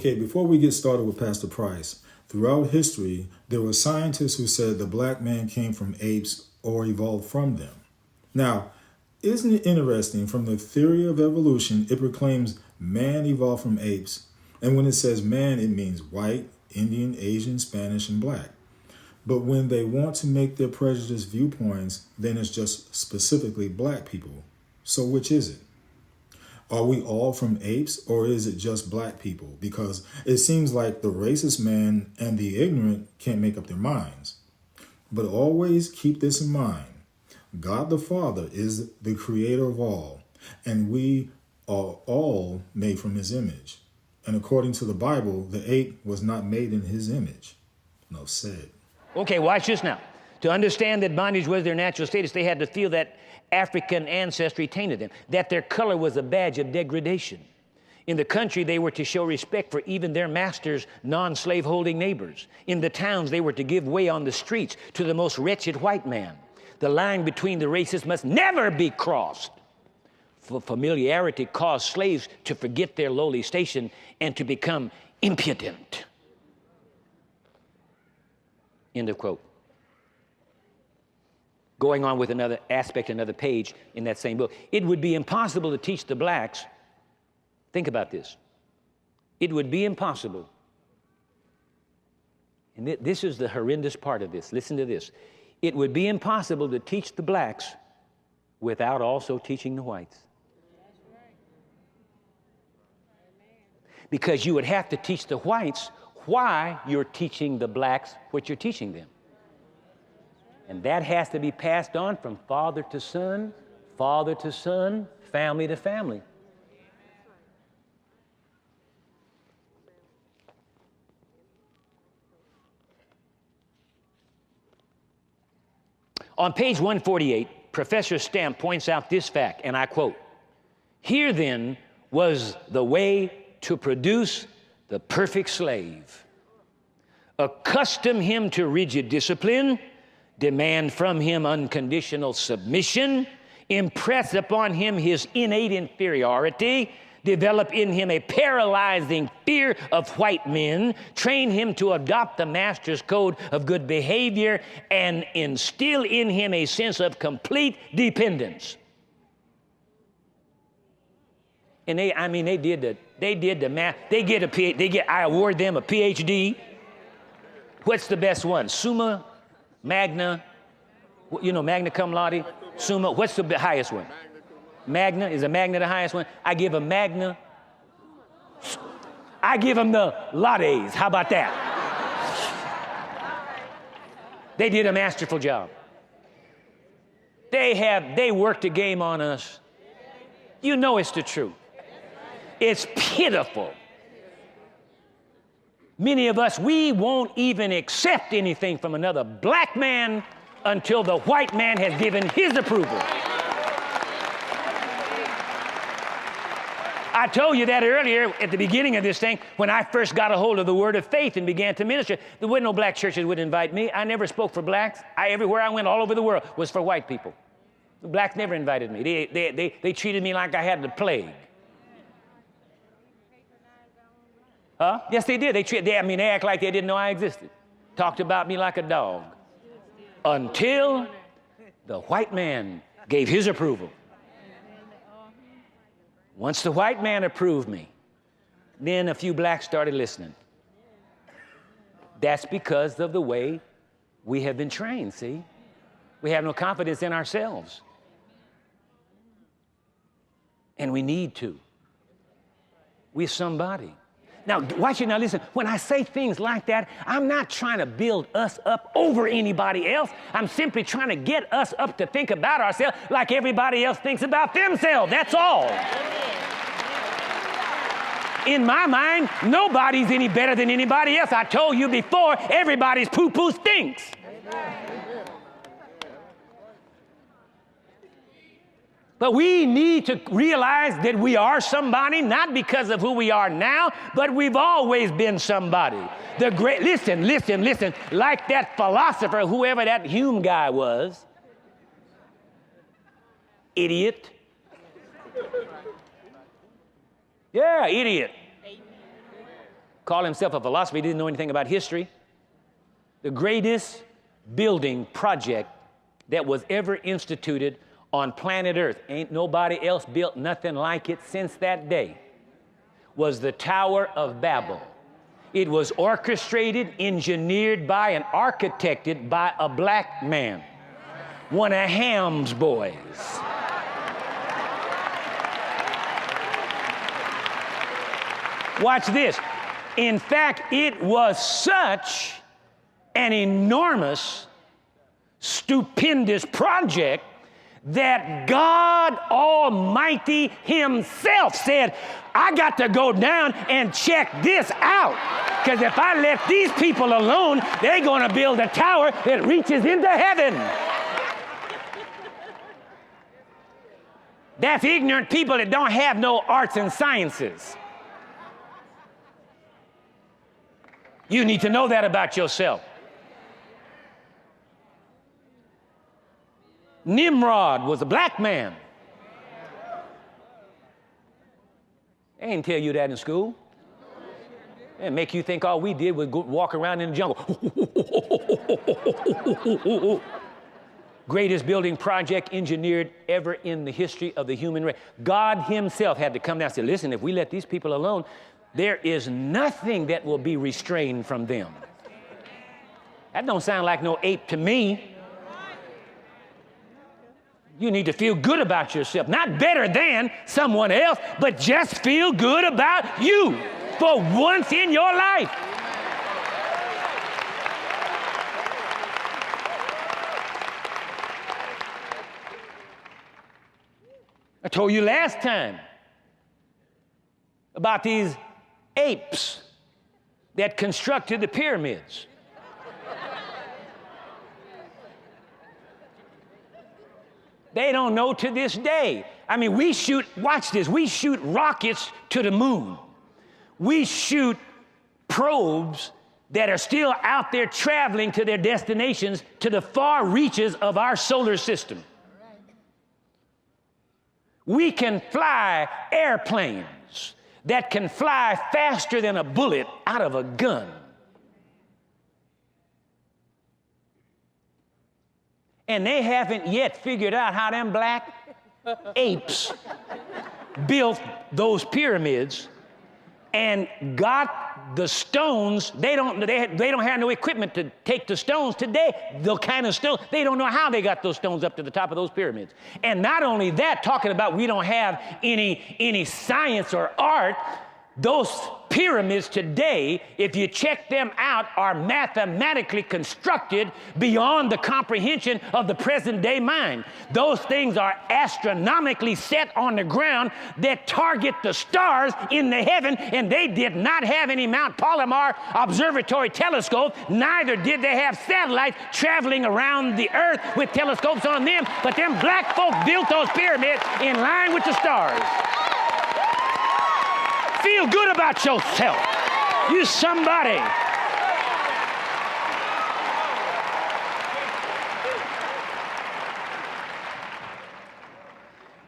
Okay, before we get started with Pastor Price, throughout history, there were scientists who said the black man came from apes or evolved from them. Now, isn't it interesting, from the theory of evolution, it proclaims man evolved from apes, and when it says man, it means white, Indian, Asian, Spanish, and black. But when they want to make their prejudiced viewpoints, then it's just specifically black people. So which is it? Are we all from apes, or is it just black people? Because it seems like the racist man and the ignorant can't make up their minds. But always keep this in mind. God the Father is the creator of all, and we are all made from his image. And according to the Bible, the ape was not made in his image. Enough said. Okay, watch this now. To understand that bondage was their natural status, they had to feel that African ancestry tainted them, that their color was a badge of degradation. In the country, they were to show respect for even their masters' non-slave-holding neighbors. In the towns, they were to give way on the streets to the most wretched white man. The line between the races must never be crossed. For familiarity caused slaves to forget their lowly station and to become impudent. End of quote. Going on with another aspect, another page in that same book. It would be impossible to teach the blacks. Think about this. It would be impossible. And this is the horrendous part of this. Listen to this. It would be impossible to teach the blacks without also teaching the whites. Because you would have to teach the whites why you're teaching the blacks what you're teaching them. And that has to be passed on from father to son, family to family. On page 148, Professor Stamp points out this fact, and I quote, "Here then was the way to produce the perfect slave. Accustom him to rigid discipline, demand from him unconditional submission, impress upon him his innate inferiority, develop in him a paralyzing fear of white men, train him to adopt the master's code of good behavior, and instill in him a sense of complete dependence." And they did the math. I award them a PhD. What's the best one? Summa, magna, magna cum laude, summa. What's the highest one? Magna. Is a magna the highest one? I give them magna. I give them the laudes. How about that? They did a masterful job. They worked the game on us. You know it's the truth. It's pitiful. Many of us, we won't even accept anything from another black man until the white man has given his approval. I told you that earlier at the beginning of this thing, when I first got a hold of the word of faith and began to minister. There wasn't no black churches that would invite me. I never spoke for blacks. Everywhere I went all over the world was for white people. The blacks never invited me. They treated me like I had the plague. Huh? Yes, they did. They act like they didn't know I existed. Talked about me like a dog. Until the white man gave his approval. Once the white man approved me, then a few blacks started listening. That's because of the way we have been trained, see? We have no confidence in ourselves. And we need to. We're somebody. Now, watch it now, listen. When I say things like that, I'm not trying to build us up over anybody else. I'm simply trying to get us up to think about ourselves like everybody else thinks about themselves. That's all. In my mind, nobody's any better than anybody else. I told you before, everybody's poo-poo stinks. But we need to realize that we are somebody, not because of who we are now, but we've always been somebody. Listen, like that philosopher, whoever that Hume guy was, idiot. Yeah, idiot. called himself a philosopher. He didn't know anything about history. The greatest building project that was ever instituted on planet Earth, ain't nobody else built nothing like it since that day, was the Tower of Babel. It was orchestrated, engineered by, and architected by a black man, one of Ham's boys. Watch this. In fact, it was such an enormous, stupendous project that God Almighty Himself said, I got to go down and check this out. Because if I let these people alone, they're going to build a tower that reaches into heaven. That's ignorant people that don't have no arts and sciences. You need to know that about yourself. Nimrod was a black man. They didn't tell you that in school. They make you think all we did was go walk around in the jungle. Greatest building project engineered ever in the history of the human race. God Himself had to come down and say, listen, if we let these people alone, there is nothing that will be restrained from them. That don't sound like no ape to me. You need to feel good about yourself. Not better than someone else, but just feel good about you for once in your life. I told you last time about these apes that constructed the pyramids. They don't know to this day. I mean, watch this, we shoot rockets to the moon. We shoot probes that are still out there traveling to their destinations to the far reaches of our solar system. We can fly airplanes that can fly faster than a bullet out of a gun. And they haven't yet figured out how them black apes built those pyramids and got the stones. They don't have no equipment to take the stones today. The kind of stone, they don't know how they got those stones up to the top of those pyramids. And not only that, talking about we don't have any science or art, those pyramids today, if you check them out, are mathematically constructed beyond the comprehension of the present day mind. Those things are astronomically set on the ground that target the stars in the heaven, and they did not have any Mount Palomar observatory telescope, neither did they have satellites traveling around the earth with telescopes on them, but them black folk built those pyramids in line with the stars. Feel good about yourself. You somebody.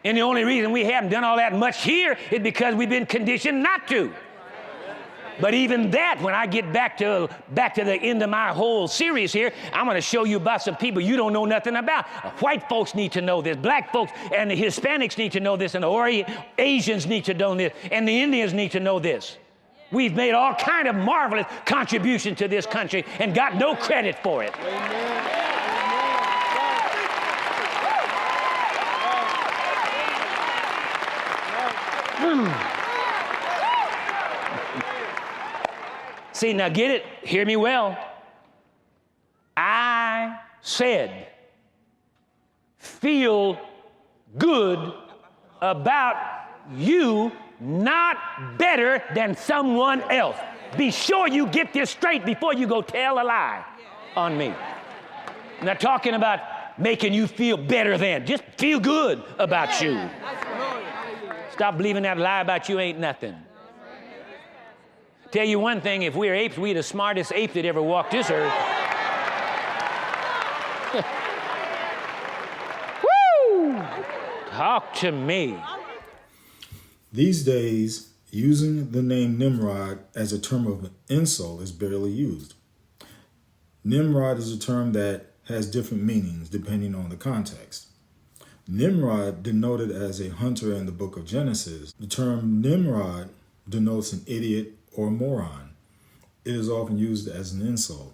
And the only reason we haven't done all that much here is because we've been conditioned not to. But even that, when I get back to the end of my whole series here, I'm going to show you about some people you don't know nothing about. White folks need to know this. Black folks and the Hispanics need to know this. And the Asians need to know this. And the Indians need to know this. We've made all kind of marvelous contribution to this country and got no credit for it. See, now get it, hear me well. I said, feel good about you, not better than someone else. Be sure you get this straight before you go tell a lie on me. I'm not talking about making you feel better than. Just feel good about you. Stop believing that lie about you ain't nothing. Tell you one thing, if we're apes, we're the smartest ape that ever walked this earth. Woo! Talk to me. These days, Using the name Nimrod as a term of insult is barely used. Nimrod is a term that has different meanings depending on the context. Nimrod, denoted as a hunter in the book of Genesis, the term Nimrod denotes an idiot or moron. It is often used as an insult.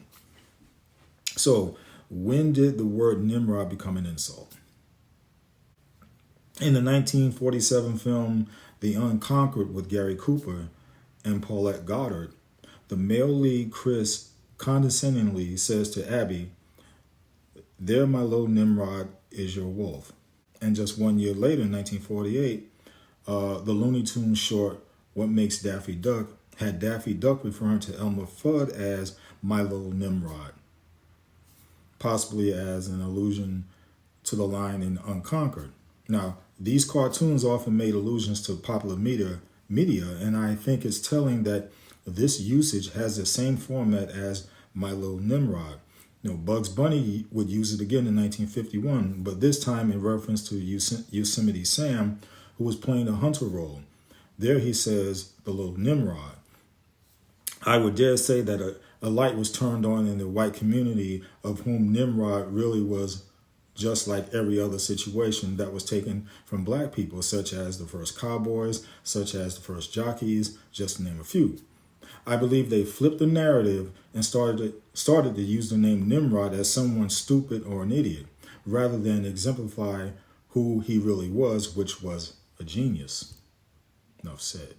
So, when did the word Nimrod become an insult? In the 1947 film The Unconquered with Gary Cooper and Paulette Goddard, the male lead Chris condescendingly says to Abby, "There, my little Nimrod is your wolf." And just 1 year later, in 1948, the Looney Tunes short What Makes Daffy Duck had Daffy Duck referring to Elmer Fudd as my little Nimrod, possibly as an allusion to the line in Unconquered. Now, these cartoons often made allusions to popular media, and I think it's telling that this usage has the same format as my little Nimrod. Bugs Bunny would use it again in 1951, but this time in reference to Yosemite Sam, who was playing a hunter role. There he says, the little Nimrod. I would dare say that a light was turned on in the white community, of whom Nimrod really was just like every other situation that was taken from black people, such as the first cowboys, such as the first jockeys, just to name a few. I believe they flipped the narrative and started to use the name Nimrod as someone stupid or an idiot, rather than exemplify who he really was, which was a genius. Enough said.